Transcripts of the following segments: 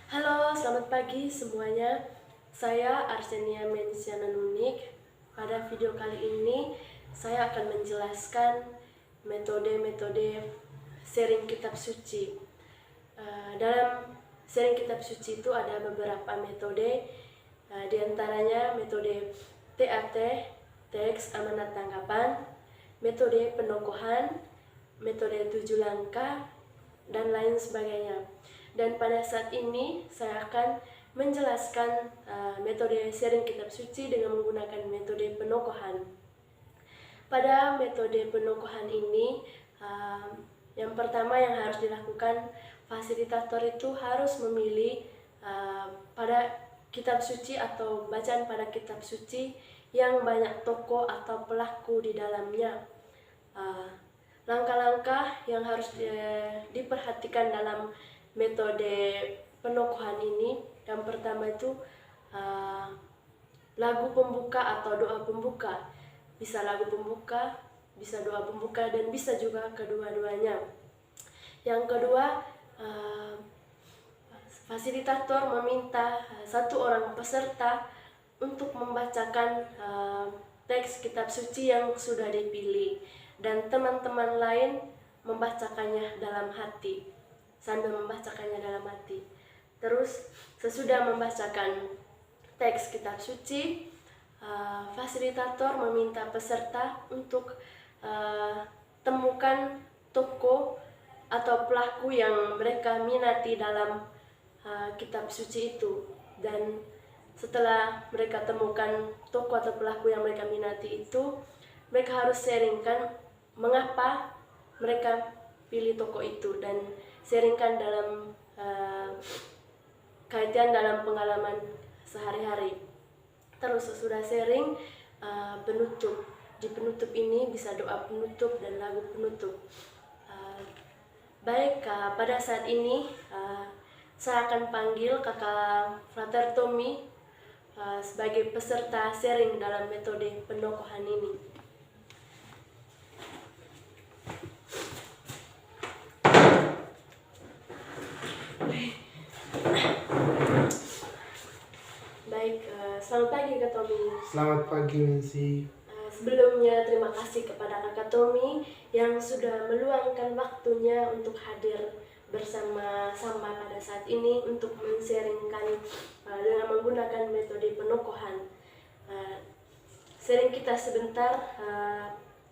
Halo, selamat pagi semuanya. Saya Arsenia Mensiana Nunik. Pada video kali ini, saya akan menjelaskan metode-metode sharing kitab suci. Dalam sharing kitab suci itu ada beberapa metode, di antaranya metode TAT, teks amanat tanggapan, metode penokohan, metode 7 langkah, dan lain sebagainya. Dan pada saat ini saya akan menjelaskan metode sharing kitab suci dengan menggunakan metode penokohan. Pada metode penokohan ini, yang pertama yang harus dilakukan, fasilitator itu harus memilih pada kitab suci atau bacaan pada kitab suci yang banyak tokoh atau pelaku di dalamnya. Langkah-langkah yang harus diperhatikan dalam metode penokohan ini, yang pertama itu lagu pembuka atau doa pembuka. Bisa lagu pembuka, bisa doa pembuka, dan bisa juga kedua-duanya. Yang kedua, fasilitator meminta satu orang peserta untuk membacakan teks kitab suci yang sudah dipilih, dan teman-teman lain membacakannya dalam hati, sambil membacakannya dalam hati. Terus sesudah membacakan teks kitab suci, fasilitator meminta peserta untuk temukan tokoh atau pelaku yang mereka minati dalam kitab suci itu. Dan setelah mereka temukan tokoh atau pelaku yang mereka minati itu, mereka harus sharingkan mengapa mereka pilih tokoh itu, dan sharingkan dalam kaitan dalam pengalaman sehari-hari. Terus sesudah sharing, penutup. Di penutup ini bisa doa penutup dan lagu penutup. Baik, pada saat ini saya akan panggil kakak Frater Tommy sebagai peserta sharing dalam metode penokohan ini. Baik, selamat pagi Kak Tommy. Selamat pagi Nancy. Sebelumnya terima kasih kepada Kakak Tommy yang sudah meluangkan waktunya untuk hadir bersama-sama pada saat ini untuk men-sharingkan dengan menggunakan metode penokohan. Sharing kita sebentar,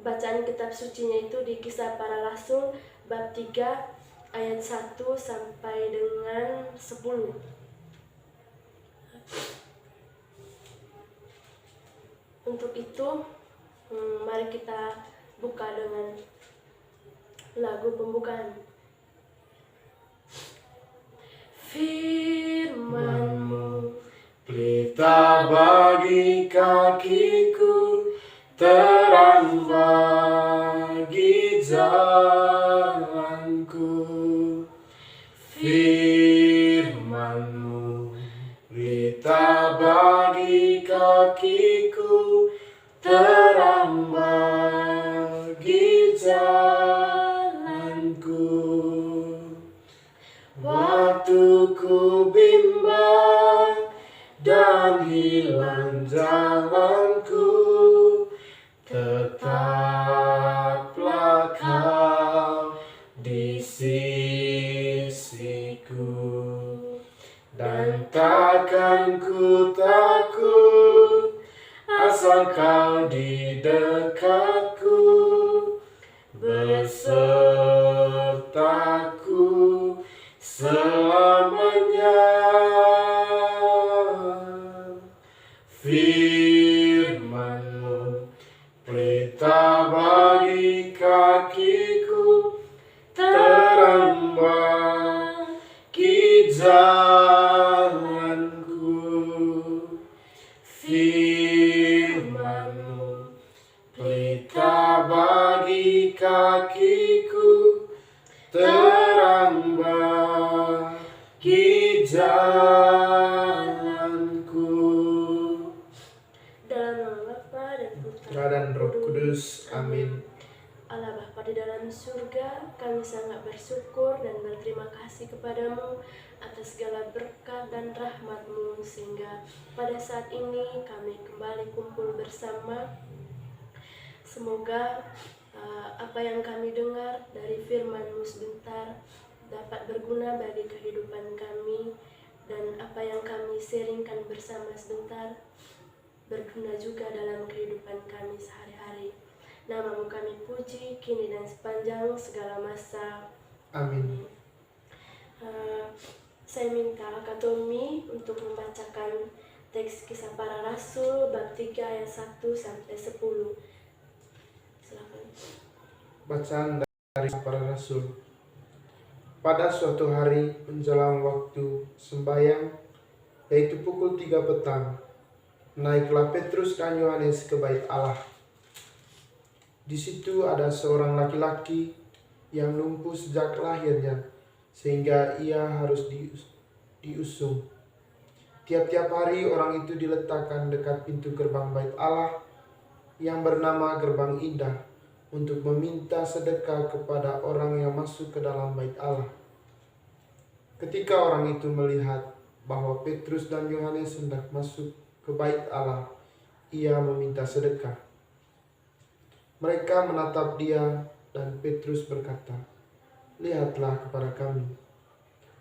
bacaan kitab sucinya itu di Kisah Para Rasul bab 3 ayat 1 sampai dengan 10. Untuk itu, mari kita buka dengan lagu pembukaan. Firman-Mu Pelita bagi kakiku, terang bagi jalanku. Firman-Mu pelita bagi kakiku, terang bagi jalanku. Waktu ku bimbang dan hilang jalanku, tetaplah Kau di sisiku, dan takkan ku takut asal Kau di dekatku, besertaku selamanya. Firman-Mu pelita bagi kakiku, terang bagi jalanku. Firman-Mu pelita bagi kakiku, terang bagi jalanku. dalam nama Bapa dan Putra Dan Roh Kudus. Amin. Allah Bapa di dalam surga, kami sangat bersyukur dan berterima kasih kepadamu atas segala berkat dan rahmat-Mu, sehingga pada saat ini kami kembali kumpul bersama. Semoga apa yang kami dengar dari firman-Mu sebentar dapat berguna bagi kehidupan kami, dan apa yang kami sharingkan bersama sebentar berguna juga dalam kehidupan kami sehari-hari. Nama-Mu kami puji kini dan sepanjang segala masa. Amin. Saya minta Kak Tommy untuk membacakan teks Kisah Para Rasul bab 3 ayat 1 sampai 10. Silakan. Bacaan dari para rasul. Pada suatu hari menjelang waktu sembahyang, yaitu pukul 3 petang, naiklah Petrus dan Yohanes ke bait Allah. Di situ ada seorang laki-laki yang lumpuh sejak lahirnya, sehingga ia harus diusung. Tiap-tiap hari orang itu diletakkan dekat pintu gerbang bait Allah yang bernama Gerbang Indah untuk meminta sedekah kepada orang yang masuk ke dalam bait Allah. Ketika orang itu melihat bahwa Petrus dan Yohanes hendak masuk ke bait Allah, ia meminta sedekah. Mereka menatap dia dan Petrus berkata, "Lihatlah kepada kami."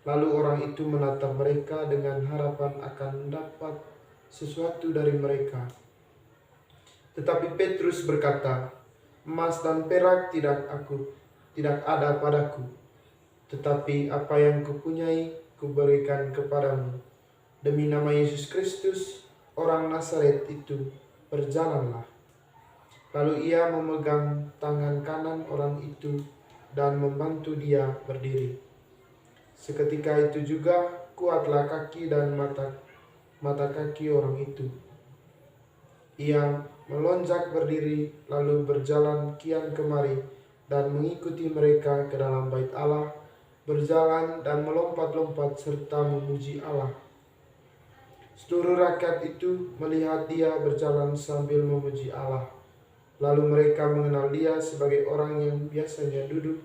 Lalu orang itu menatap mereka dengan harapan akan mendapat sesuatu dari mereka. Tetapi Petrus berkata, "Emas dan perak tidak ada padaku, tetapi apa yang kupunyai kuberikan kepadamu. Demi nama Yesus Kristus, orang Nazaret itu, berjalanlah." Lalu ia memegang tangan kanan orang itu dan membantu dia berdiri. Seketika itu juga kuatlah kaki dan mata kaki orang itu. Ia melonjak berdiri lalu berjalan kian kemari dan mengikuti mereka ke dalam bait Allah, berjalan dan melompat-lompat serta memuji Allah. Seluruh rakyat itu melihat dia berjalan sambil memuji Allah. Lalu mereka mengenal dia sebagai orang yang biasanya duduk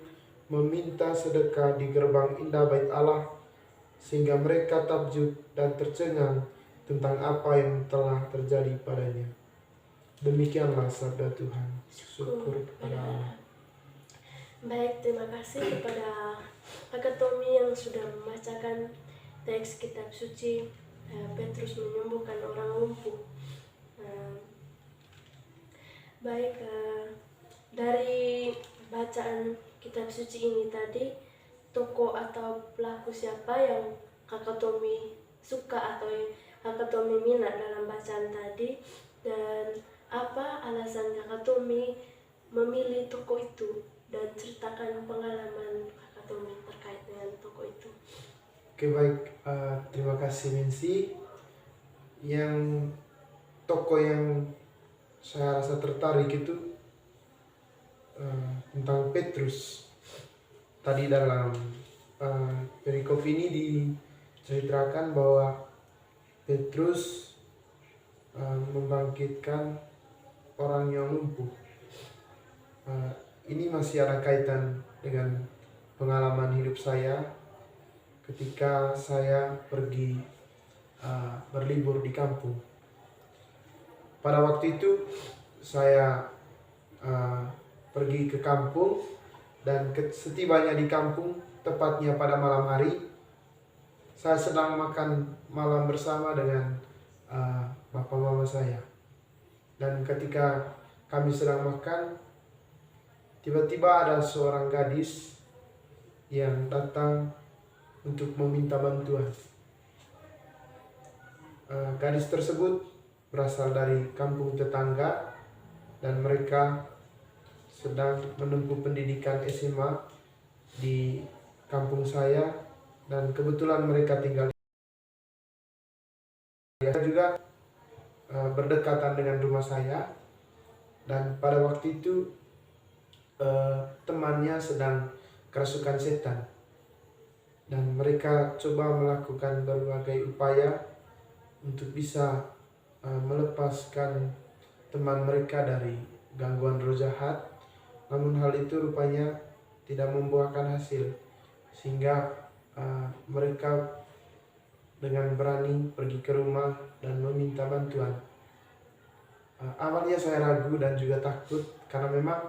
meminta sedekah di gerbang indah bait Allah, sehingga mereka takjub dan tercengang tentang apa yang telah terjadi padanya. Demikianlah sabda Tuhan. Syukur kepada Allah. Baik, terima kasih kepada Kak Tommy yang sudah membacakan teks kitab suci Petrus menyembuhkan orang lumpuh. Baik, dari bacaan kitab suci ini tadi, tokoh atau pelaku siapa yang Kakak Tommy suka atau yang Kakak Tommy minat dalam bacaan tadi, dan apa alasan Kakak Tommy memilih tokoh itu, dan ceritakan pengalaman Kakak Tommy terkait dengan tokoh itu. Oke, baik, terima kasih Nancy. Yang tokoh yang saya rasa tertarik itu tentang Petrus. Tadi dalam perikop ini diceritakan bahwa Petrus membangkitkan orang yang lumpuh. Ini masih ada kaitan dengan pengalaman hidup saya ketika saya pergi berlibur di kampung. Pada waktu itu saya pergi ke kampung, dan setibanya di kampung, tepatnya pada malam hari, saya sedang makan malam bersama dengan bapak mama saya. Dan ketika kami sedang makan, tiba-tiba ada seorang gadis yang datang untuk meminta bantuan. Gadis tersebut berasal dari kampung tetangga, dan mereka sedang menempuh pendidikan SMA di kampung saya, dan kebetulan mereka tinggal juga berdekatan dengan rumah saya. Dan pada waktu itu temannya sedang kerasukan setan, dan mereka coba melakukan berbagai upaya untuk bisa melepaskan teman mereka dari gangguan roh jahat, namun hal itu rupanya tidak membuahkan hasil, sehingga mereka dengan berani pergi ke rumah dan meminta bantuan. Awalnya saya ragu dan juga takut karena memang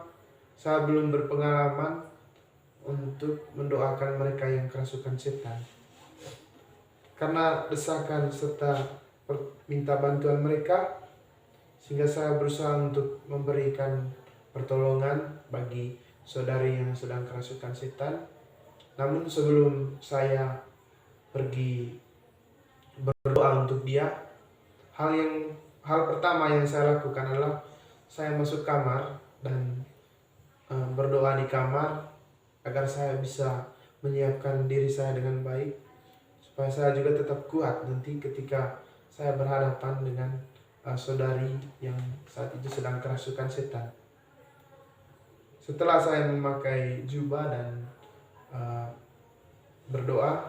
saya belum berpengalaman untuk mendoakan mereka yang kerasukan setan. Karena desakan serta minta bantuan mereka, sehingga saya berusaha untuk memberikan pertolongan bagi saudari yang sedang kerasukan setan. Namun sebelum saya pergi berdoa untuk dia, hal pertama yang saya lakukan adalah saya masuk kamar dan berdoa di kamar agar saya bisa menyiapkan diri saya dengan baik, supaya saya juga tetap kuat nanti ketika saya berhadapan dengan saudari yang saat itu sedang kerasukan setan. Setelah saya memakai jubah dan berdoa,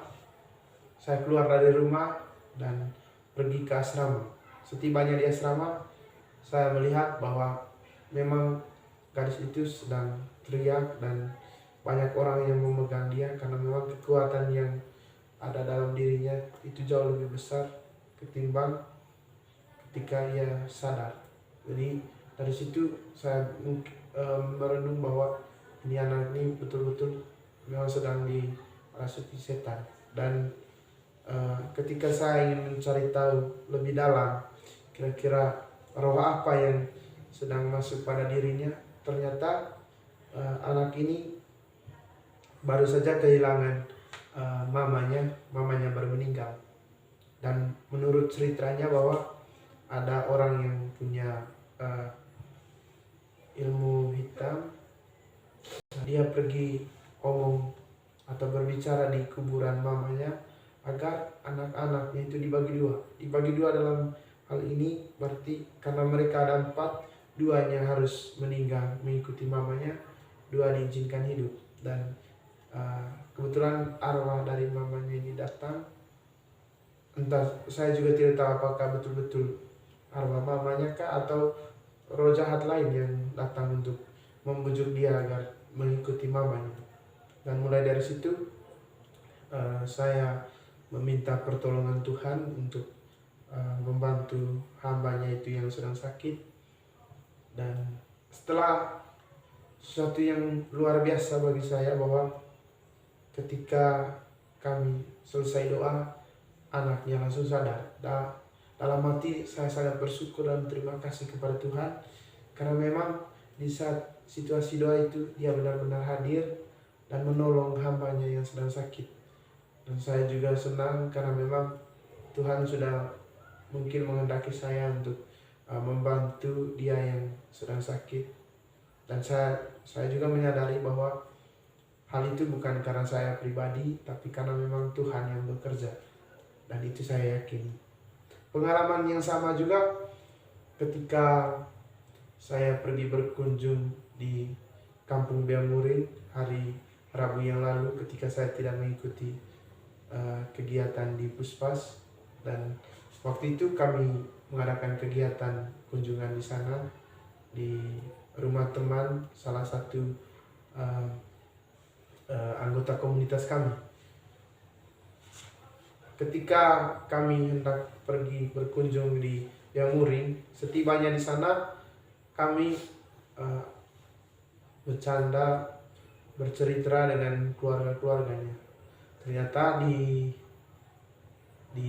saya keluar dari rumah dan pergi ke asrama. Setibanya di asrama, saya melihat bahwa memang gadis itu sedang teriak dan banyak orang yang memegang dia, karena memang kekuatan yang ada dalam dirinya itu jauh lebih besar ketimbang ketika ia sadar. Jadi dari situ saya merenung bahwa ini anak ini betul-betul memang sedang dirasuki setan. Dan ketika saya ingin mencari tahu lebih dalam kira-kira roh apa yang sedang masuk pada dirinya, ternyata anak ini baru saja kehilangan mamanya baru meninggal. Dan menurut ceritanya bahwa ada orang yang punya ilmu hitam, dia pergi omong atau berbicara di kuburan mamanya agar anak-anaknya itu dibagi dua dalam hal ini. Berarti karena mereka ada 4, 2-nya harus meninggal mengikuti mamanya, 2 diizinkan hidup. Dan kebetulan arwah dari mamanya ini datang. Entah, saya juga tidak tahu apakah betul-betul arwah mamanya kah atau roh jahat lain yang datang untuk membujuk dia agar mengikuti mamanya. Dan mulai dari situ saya meminta pertolongan Tuhan untuk membantu hambanya itu yang sedang sakit. Dan setelah sesuatu yang luar biasa bagi saya, bahwa ketika kami selesai doa, anaknya langsung sadar. Dalam hati saya sangat bersyukur dan terima kasih kepada Tuhan, karena memang di saat situasi doa itu dia benar-benar hadir dan menolong hambanya yang sedang sakit. Dan saya juga senang karena memang Tuhan sudah mungkin menghendaki saya untuk membantu dia yang sedang sakit. Dan saya juga menyadari bahwa hal itu bukan karena saya pribadi, tapi karena memang Tuhan yang bekerja. Dan itu saya yakini. Pengalaman yang sama juga ketika saya pergi berkunjung di Kampung Biamurin hari Rabu yang lalu, ketika saya tidak mengikuti kegiatan di Puspas. Dan waktu itu kami mengadakan kegiatan kunjungan di sana, di rumah teman salah satu anggota komunitas kami. Ketika kami hendak pergi berkunjung di Biamurin, setibanya di sana kami bercanda, bercerita dengan keluarga-keluarganya. Ternyata di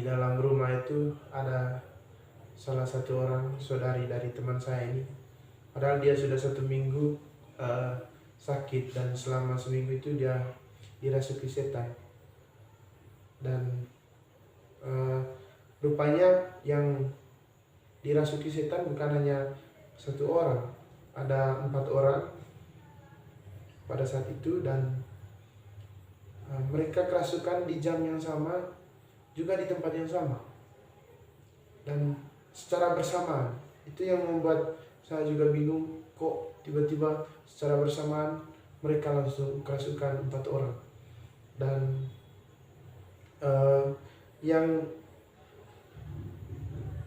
dalam rumah itu ada salah satu orang saudari dari teman saya ini. Padahal dia sudah 1 minggu sakit, dan selama seminggu itu dia dirasuki setan. Dan rupanya yang dirasuki setan bukan hanya 1 orang, ada 4 orang pada saat itu. Dan mereka kerasukan di jam yang sama, juga di tempat yang sama, dan secara bersamaan. Itu yang membuat saya juga bingung, kok tiba-tiba secara bersamaan mereka langsung kerasukan 4 orang. Dan yang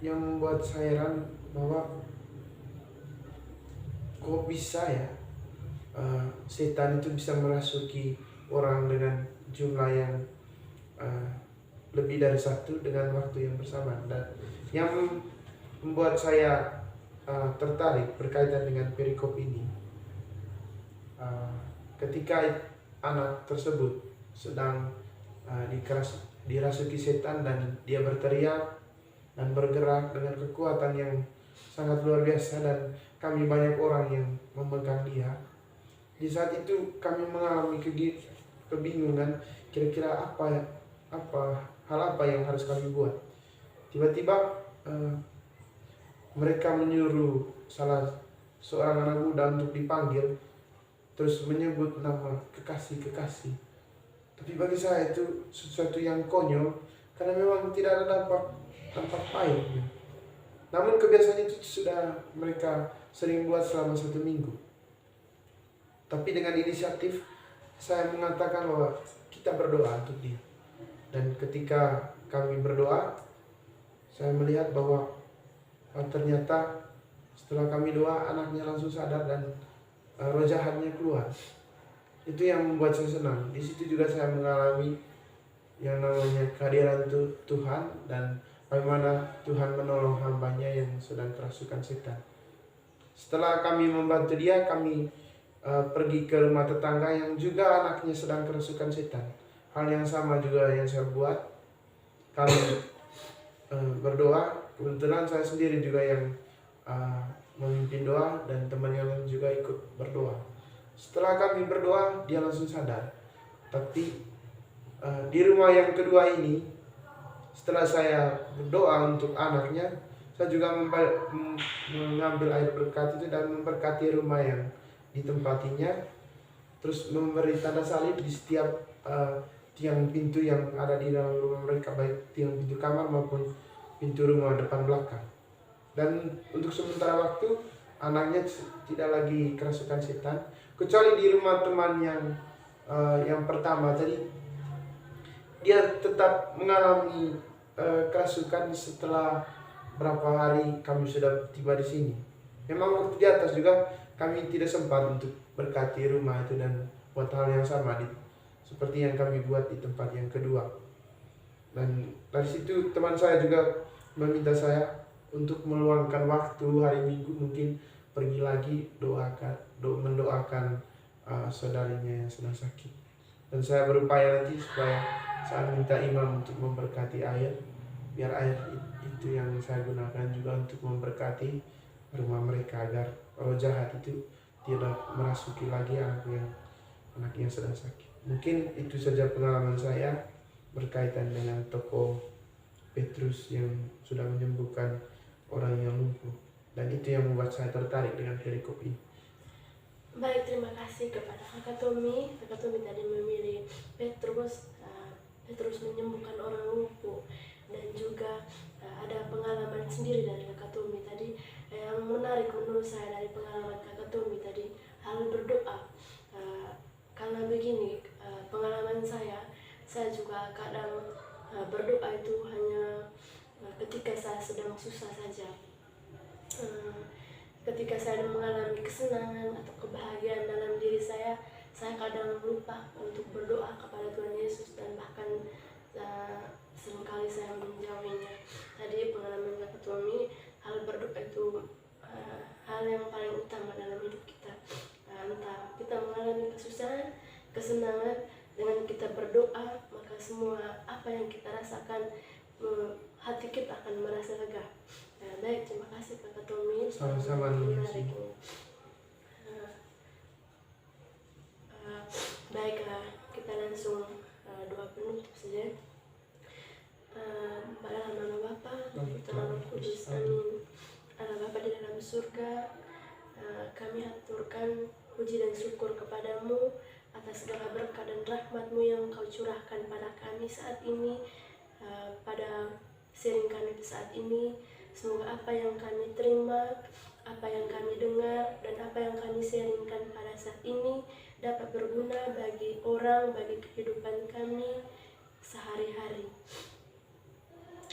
membuat saya heran bahwa kok bisa ya setan itu bisa merasuki orang dengan jumlah yang lebih dari satu dengan waktu yang bersamaan. Dan yang membuat saya tertarik berkaitan dengan perikop ini, ketika anak tersebut sedang dirasuki setan dan dia berteriak dan bergerak dengan kekuatan yang sangat luar biasa, dan kami banyak orang yang memegang dia. Di saat itu kami mengalami kebingungan, kira-kira hal apa yang harus kami buat. Tiba-tiba mereka menyuruh salah seorang anak muda untuk dipanggil, terus menyebut nama kekasih. Tapi bagi saya itu sesuatu yang konyol, karena memang tidak ada dampak pahitnya. Namun kebiasaan itu sudah mereka sering buat selama 1 minggu. Tapi dengan inisiatif saya mengatakan bahwa kita berdoa untuk dia. Dan ketika kami berdoa, saya melihat bahwa ternyata setelah kami doa, anaknya langsung sadar dan roh jahatnya keluar. Itu yang membuat saya senang. Di situ juga saya mengalami yang namanya kehadiran Tuhan, dan bagaimana Tuhan menolong hambanya yang sedang kerasukan setan. Setelah kami membantu dia, kami pergi ke rumah tetangga yang juga anaknya sedang kerasukan setan. Hal yang sama juga yang saya buat. Kami berdoa. Kebetulan saya sendiri juga yang memimpin doa, dan teman yang lain juga ikut berdoa. Setelah kami berdoa, dia langsung sadar. Tapi di rumah yang kedua ini, setelah saya berdoa untuk anaknya, saya juga mengambil air berkat itu dan memberkati rumah yang ditempatinya, terus memberi tanda salib di setiap tiang pintu yang ada di dalam rumah mereka, baik tiang pintu kamar maupun pintu rumah depan belakang. Dan untuk sementara waktu anaknya tidak lagi kerasukan setan, kecuali di rumah teman yang pertama tadi, dia tetap mengalami kerasukan setelah berapa hari kami sudah tiba di sini. Memang waktu di atas juga kami tidak sempat untuk berkati rumah itu dan buat hal yang sama seperti yang kami buat di tempat yang kedua. Dan dari situ teman saya juga meminta saya untuk meluangkan waktu hari Minggu, mungkin pergi lagi mendoakan saudarinya yang sedang sakit. Dan saya berupaya nanti supaya saya minta imam untuk memberkati air, biar air itu yang saya gunakan juga untuk memberkati rumah mereka, agar roh jahat itu tidak merasuki lagi anak yang sedang sakit. Mungkin itu saja pengalaman saya berkaitan dengan tokoh Petrus yang sudah menyembuhkan orang yang lumpuh, dan itu yang membuat saya tertarik dengan perikop ini. Baik, terima kasih kepada Kakak Tommy. Kakak Tommy tadi memilih Petrus menyembuhkan orang lumpuh, dan juga ada pengalaman sendiri dari Kakak Tommy tadi. Yang menarik menurut saya dari pengalaman Kakak Tommy tadi, hal berdoa. Karena begini, pengalaman saya juga kadang berdoa itu hanya ketika saya sedang susah saja. Ketika saya mengalami kesenangan atau kebahagiaan dalam diri saya kadang lupa untuk berdoa kepada Tuhan Yesus, dan bahkan seringkali saya menjauhinya. Tadi pengalaman Kakak Tommy, hal berdoa itu hal yang paling utama dalam hidup kita. Entah kita mengalami kesusahan, kesenangan, dengan kita berdoa, maka semua apa yang kita rasakan, hati kita akan merasa lega. Baik, terima kasih Kakak Tommy. Sama-sama. Baiklah, kita langsung doa penutup saja. Dalam nama Bapa, Putra, Roh Kudus, amin. Allah Bapa di dalam surga, kami aturkan puji dan syukur kepadamu atas segala berkat dan rahmat-Mu yang Kau curahkan pada kami saat ini, pada sharing kami saat ini. Semoga apa yang kami terima, apa yang kami dengar, dan apa yang kami sharingkan pada saat ini dapat berguna bagi orang, bagi kehidupan kami sehari-hari.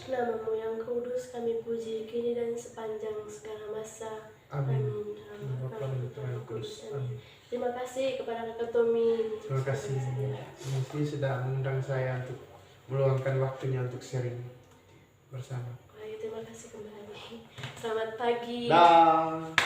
Nama-Mu yang kudus kami puji kini dan sepanjang segala masa. Amin. Amin. Dalam Bapa dan Putra dan Roh Kudus. Amin. Terima kasih kepada Kakak Tommy. Terima kasih. Mungkin sudah mengundang saya untuk meluangkan waktunya untuk sharing bersama. Baik, terima kasih kembali. Selamat pagi. Dah.